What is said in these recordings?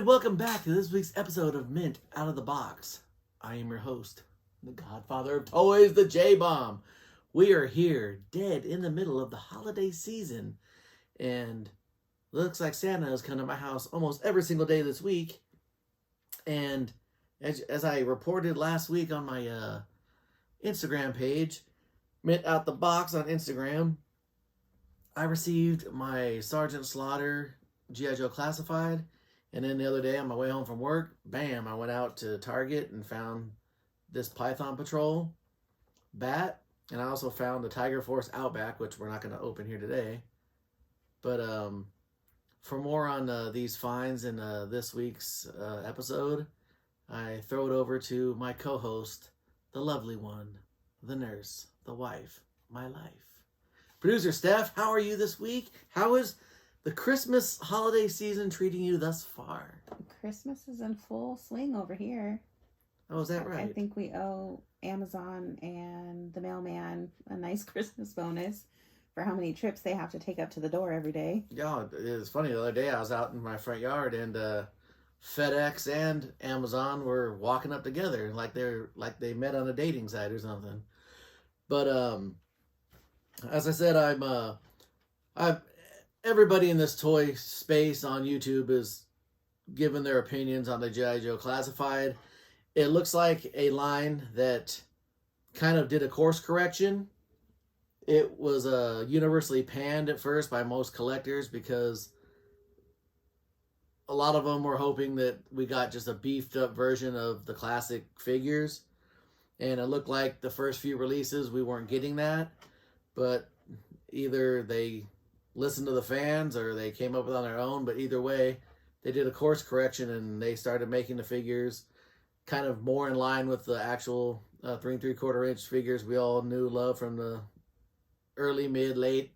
welcome back to this week's episode of Mint Out of the Box. I am your host, the godfather of toys, the J-Bomb. We are here, dead in the middle of the holiday season, and looks like Santa is coming to my house almost every single day this week. And as I reported last week on my Instagram page, Mint Out the Box on Instagram, I received my Sergeant Slaughter G.I. Joe Classified. And then the other day on my way home from work, bam, I went out to Target and found this Python Patrol bat. And I also found the Tiger Force Outback, which we're not going to open here today. But for more on these finds in this week's episode, I throw it over to my co-host, the lovely one, the nurse, the wife, my life. Producer Steph, how are you this week? How is the Christmas holiday season treating you thus far? Christmas is in full swing over here. Oh, is that right? I think we owe Amazon and the mailman a nice Christmas bonus for how many trips they have to take up to the door every day. Yeah, it's funny. The other day I was out in my front yard and FedEx and Amazon were walking up together like they met on a dating site or something. But as I said, I've everybody in this toy space on YouTube is giving their opinions on the G.I. Joe Classified. It looks like a line that kind of did a course correction. It was universally panned at first by most collectors because a lot of them were hoping that we got just a beefed up version of the classic figures. And it looked like the first few releases we weren't getting that. But either they listened to the fans or they came up with it on their own, but either way they did a course correction and they started making the figures kind of more in line with the actual 3 3/4 inch figures we all knew love from the early late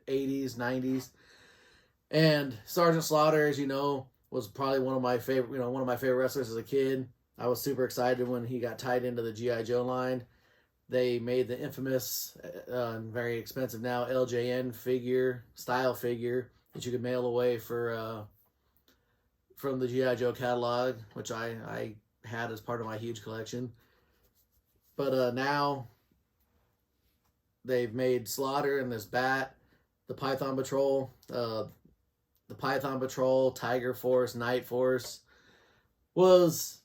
80s 90s. And Sergeant Slaughter, as you know, was probably one of my favorite wrestlers as a kid. I was super excited when he got tied into the G.I. Joe line. They made the infamous, very expensive now, LJN style figure that you could mail away for from the G.I. Joe catalog, which I had as part of my huge collection. But now they've made Slaughter and this bat, the Python Patrol, Tiger Force, Night Force, was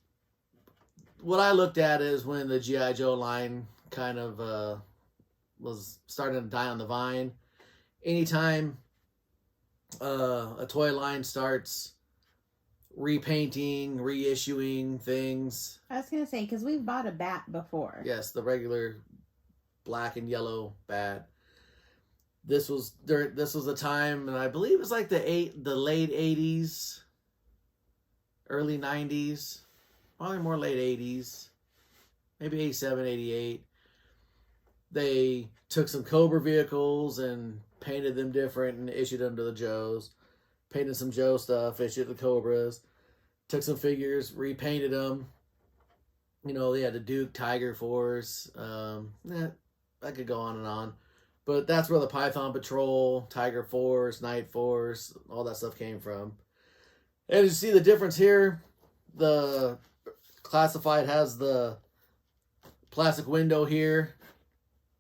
what I looked at is when the G.I. Joe line kind of was starting to die on the vine. Anytime a toy line starts repainting, reissuing things. I was going to say, because we've bought a bat before. Yes, the regular black and yellow bat. This was the time, and I believe it's like the late 80s, early 90s, probably more late 80s, maybe 87, 88. They took some Cobra vehicles and painted them different and issued them to the Joes. Painted some Joe stuff, issued the Cobras. Took some figures, repainted them. You know, they had the Duke, Tiger Force. I could go on and on. But that's where the Python Patrol, Tiger Force, Night Force, all that stuff came from. And you see the difference here. The Classified has the plastic window here.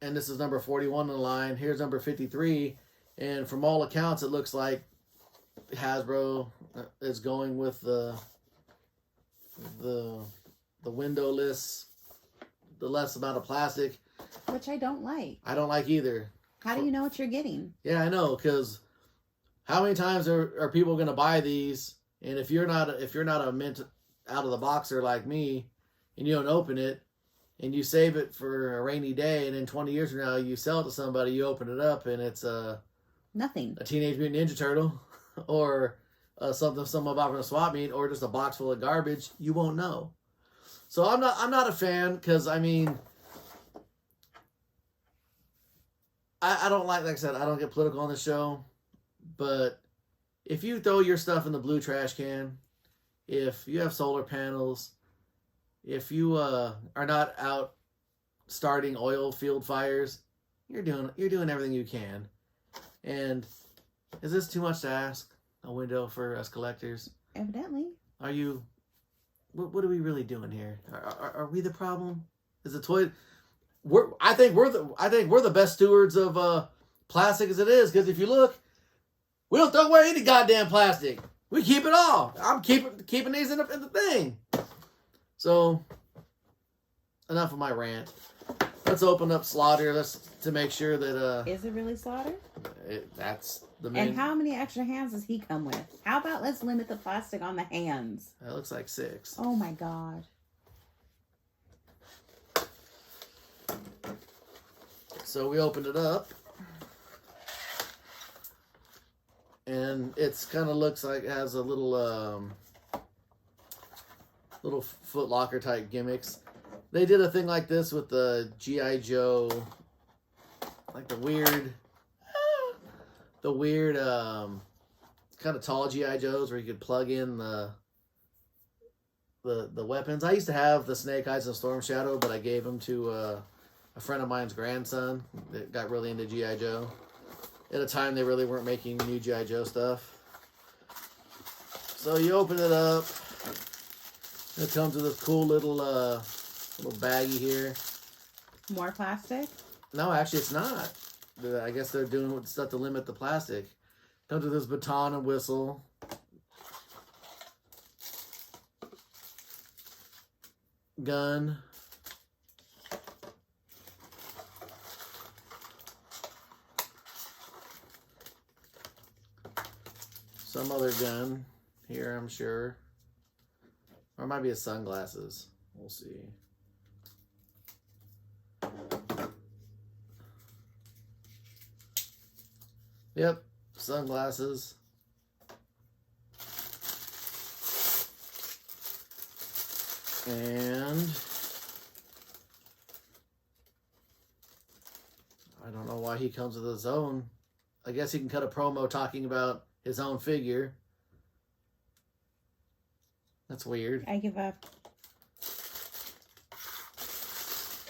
And this is number 41 in the line. Here's number 53. And from all accounts, it looks like Hasbro is going with the windowless, the less amount of plastic. Which I don't like. I don't like either. How do you know what you're getting? Yeah, I know, because how many times are people going to buy these? And if you're not a mint out of the boxer like me, and you don't open it, and you save it for a rainy day, and then 20 years from now you sell it to somebody, you open it up, and it's nothing. A Teenage Mutant Ninja Turtle, or something someone bought from a swap meet, or just a box full of garbage, you won't know. So I'm not a fan, because I mean, I don't like I said, I don't get political on the show, but if you throw your stuff in the blue trash can, if you have solar panels, if you are not out starting oil field fires, you're doing everything you can. And is this too much to ask? A window for us collectors? Evidently. Are you? What are we really doing here? Are we the problem? Is the toy? I think we're the best stewards of plastic as it is. Because if you look, we don't throw away any goddamn plastic. We keep it all. I'm keeping these in the thing. So, enough of my rant. Let's open up Slaughter. To make sure that Is it really Slaughter? That's the main. And how many extra hands does he come with? How about let's limit the plastic on the hands? That looks like 6. Oh my god. So we opened it up. And it's kind of looks like it has a little Foot Locker type gimmicks. They did a thing like this with the G.I. Joe, like the weird kind of tall G.I. Joes where you could plug in the weapons. I used to have the Snake Eyes and Storm Shadow, but I gave them to a friend of mine's grandson that got really into G.I. Joe. At a time they really weren't making new G.I. Joe stuff. So you open it up. It comes with this cool little baggie here. More plastic? No, actually it's not. I guess they're doing stuff to limit the plastic. Comes with this baton and whistle. Gun. Some other gun here, I'm sure. Or it might be his sunglasses. We'll see. Yep, sunglasses. And I don't know why he comes with his own. I guess he can cut a promo talking about his own figure. That's weird. I give up.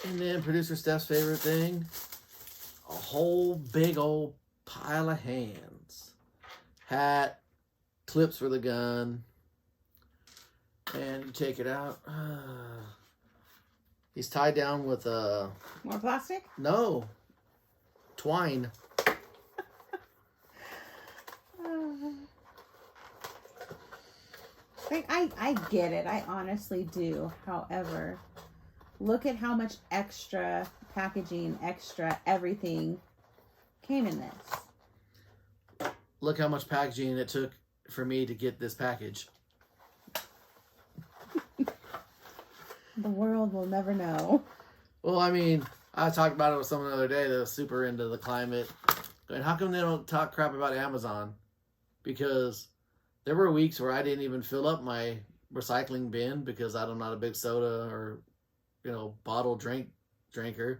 And then producer Steph's favorite thing, a whole big old pile of hands. Hat, clips for the gun. And you take it out. He's tied down with More plastic? no, twine. I get it. I honestly do. However, look at how much extra packaging, extra everything came in this. Look how much packaging it took for me to get this package. The world will never know. Well, I mean, I talked about it with someone the other day that was super into the climate. And how come they don't talk crap about Amazon? Because there were weeks where I didn't even fill up my recycling bin because I'm not a big soda or, bottle drinker.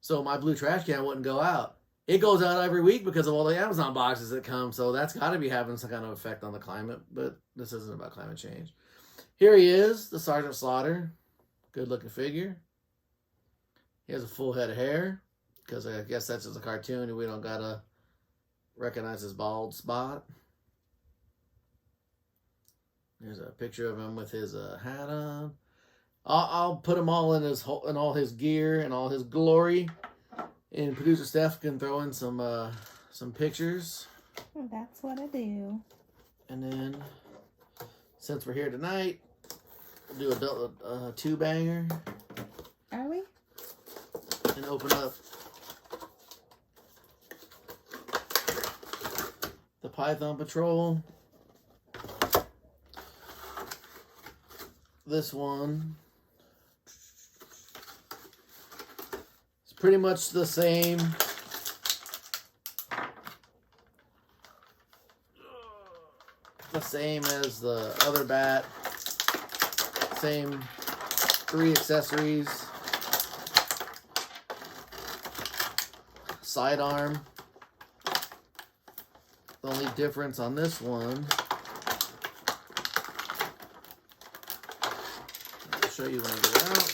So my blue trash can wouldn't go out. It goes out every week because of all the Amazon boxes that come. So that's got to be having some kind of effect on the climate. But this isn't about climate change. Here he is, the Sergeant Slaughter. Good looking figure. He has a full head of hair because I guess that's just a cartoon and we don't got to recognize his bald spot. There's a picture of him with his hat on. I'll put him all in all his gear and all his glory. And producer Steph can throw in some pictures. Well, that's what I do. And then, since we're here tonight, we'll do a two-banger. Are we? And open up the Python Patrol. This one is pretty much the same. The same as the other bat. Same 3 accessories. Sidearm. The only difference on this one, I'll show you when I get it out.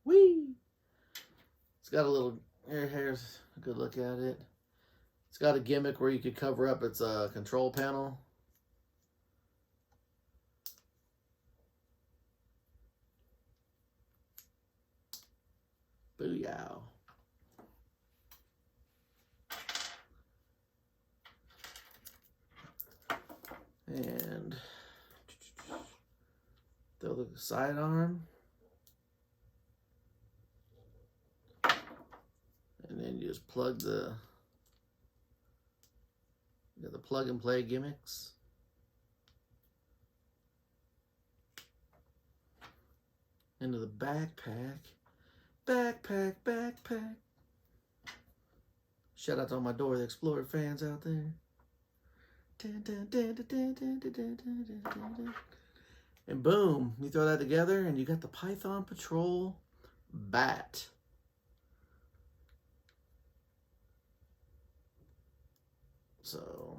Whee! It's got a little, here's a good look at it. It's got a gimmick where you could cover up its control panel. Booyah. And throw the sidearm. And then you just plug the, you got the plug and play gimmicks. Into the backpack. Backpack, backpack. Shout out to all my Dora the Explorer fans out there. And boom, you throw that together and you got the Python Patrol B.A.T. So,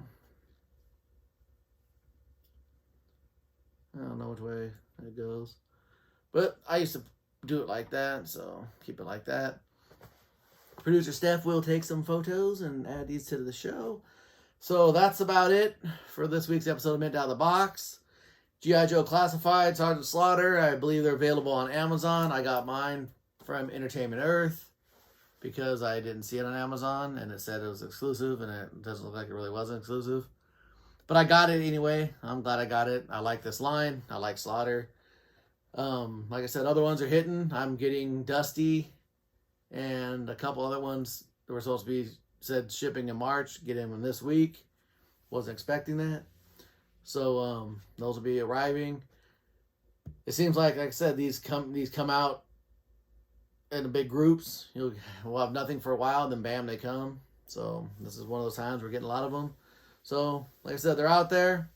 I don't know which way it goes. But I used to do it like that, so keep it like that. Producer Steph will take some photos and add these to the show. So that's about it for this week's episode of Mint Out of the Box. G.I. Joe Classified, Sergeant Slaughter. I believe they're available on Amazon. I got mine from Entertainment Earth because I didn't see it on Amazon and it said it was exclusive and it doesn't look like it really wasn't exclusive. But I got it anyway. I'm glad I got it. I like this line. I like Slaughter. Like I said, other ones are hitting. I'm getting Dusty and a couple other ones that were supposed to be said shipping in March. Get them this week. Wasn't expecting that. So those will be arriving. It seems like I said, these come out in big groups. We'll have nothing for a while, then bam, they come. So this is one of those times we're getting a lot of them. So like I said, they're out there.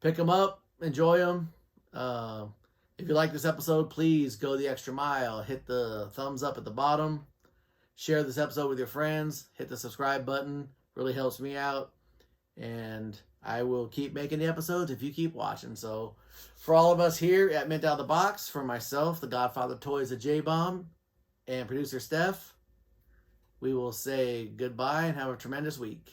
Pick them up, enjoy them. If you like this episode, please go the extra mile. Hit the thumbs up at the bottom. Share this episode with your friends. Hit the subscribe button. Really helps me out. And I will keep making the episodes if you keep watching. So for all of us here at Mint Out of the Box, for myself, the Godfather Toys of J-Bomb, and producer Steph, we will say goodbye and have a tremendous week.